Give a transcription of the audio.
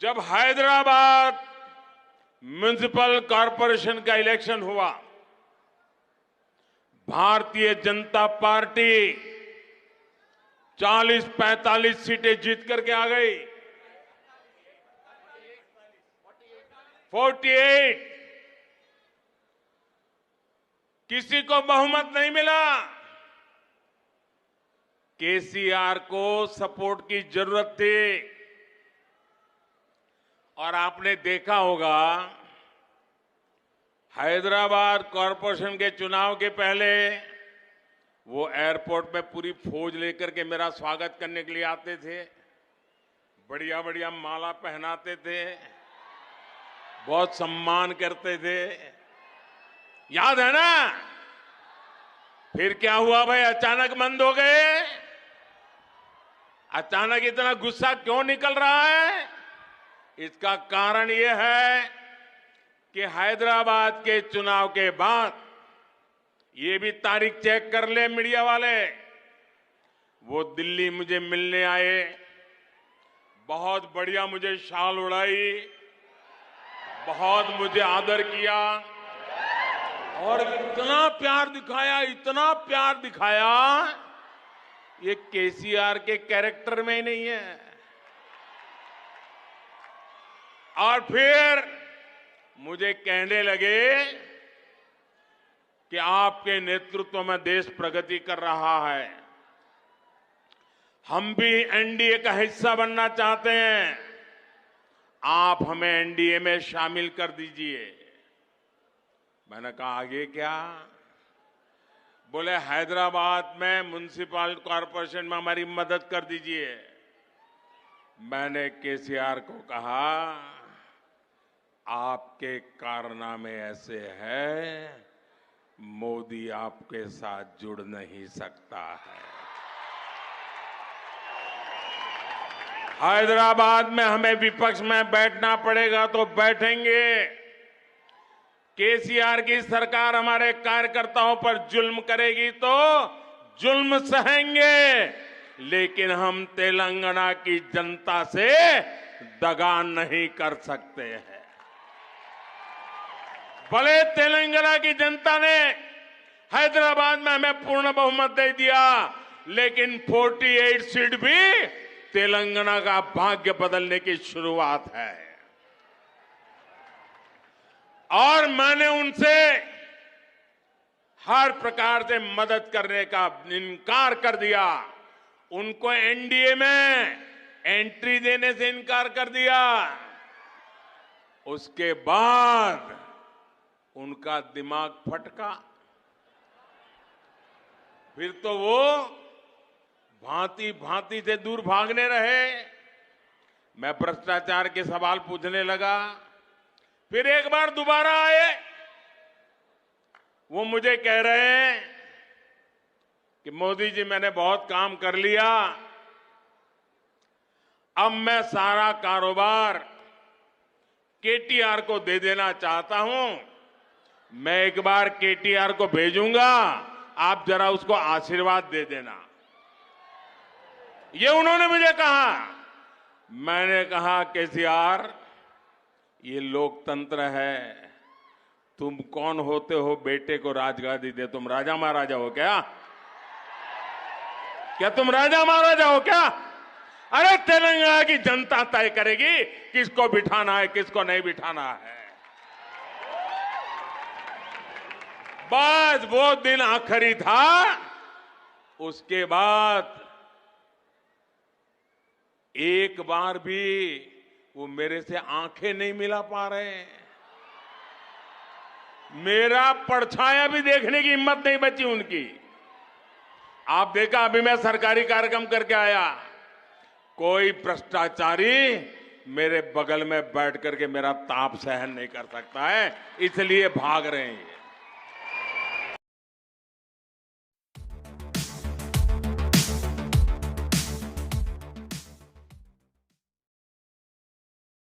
जब Hyderabad municipal corporation का election हुआ, भारतीय जनता पार्टी 40-45 सीटें जीत करके आ गई। 48 किसी को बहुमत नहीं मिला। केसीआर को सपोर्ट की जरूरत थी। और आपने देखा होगा, हैदराबाद कॉरपोरेशन के चुनाव के पहले वो एयरपोर्ट में पूरी फौज लेकर के मेरा स्वागत करने के लिए आते थे। बढ़िया बढ़िया माला पहनाते थे, बहुत सम्मान करते थे। याद है ना? फिर क्या हुआ भाई? अचानक बंद हो गए। अचानक इतना गुस्सा क्यों निकल रहा है? इसका कारण यह है कि हैदराबाद के चुनाव के बाद, ये भी तारीख चेक कर ले मीडिया वाले, वो दिल्ली मुझे मिलने आए, बहुत बढ़िया मुझे शाल उड़ाई, बहुत मुझे आदर किया और इतना प्यार दिखाया, इतना प्यार दिखाया, ये केसीआर के कैरेक्टर में ही नहीं है। और फिर मुझे कहने लगे कि आपके नेतृत्व में देश प्रगति कर रहा है, हम भी एनडीए का हिस्सा बनना चाहते हैं, आप हमें एनडीए में शामिल कर दीजिए। मैंने कहा आगे क्या? बोले हैदराबाद में म्युनिसिपल कॉरपोरेशन में हमारी मदद कर दीजिए। मैंने केसीआर को कहा, आपके कारनामे ऐसे हैं, मोदी आपके साथ जुड़ नहीं सकता है। हैदराबाद में हमें विपक्ष में बैठना पड़ेगा तो बैठेंगे। केसीआर की सरकार हमारे कार्यकर्ताओं पर जुल्म करेगी तो जुल्म सहेंगे, लेकिन हम तेलंगाना की जनता से दगा नहीं कर सकते हैं। भले तेलंगाना की जनता ने हैदराबाद में हमें पूर्ण बहुमत दे दिया, लेकिन 48 सीट भी तेलंगाना का भाग्य बदलने की शुरुआत है। और मैंने उनसे हर प्रकार से मदद करने का इनकार कर दिया। उनको एनडीए में एंट्री देने से इनकार कर दिया। उसके बाद उनका दिमाग फटका। फिर तो वो भांति भांति से दूर भागने रहे। मैं भ्रष्टाचार के सवाल पूछने लगा, फिर एक बार दोबारा आए। वो मुझे कह रहे हैं कि मोदी जी, मैंने बहुत काम कर लिया, अब मैं सारा कारोबार केटीआर को दे देना चाहता हूं। मैं एक बार केटीआर को भेजूंगा, आप जरा उसको आशीर्वाद दे देना। ये उन्होंने मुझे कहा। मैंने कहा, केसीआर, ये लोकतंत्र है, तुम कौन होते हो बेटे को राजगादी दे? तुम राजा महाराजा हो क्या? क्या तुम राजा महाराजा हो क्या? अरे तेलंगाना की जनता तय करेगी किसको बिठाना है, किसको नहीं बिठाना है। बस वो दिन आखिरी था। उसके बाद एक बार भी वो मेरे से आंखें नहीं मिला पा रहे। मेरा परछाया भी देखने की हिम्मत नहीं बची उनकी। आप देखा, अभी मैं सरकारी कार्यक्रम करके आया, कोई भ्रष्टाचारी मेरे बगल में बैठ करके मेरा ताप सहन नहीं कर सकता है, इसलिए भाग रहे हैं।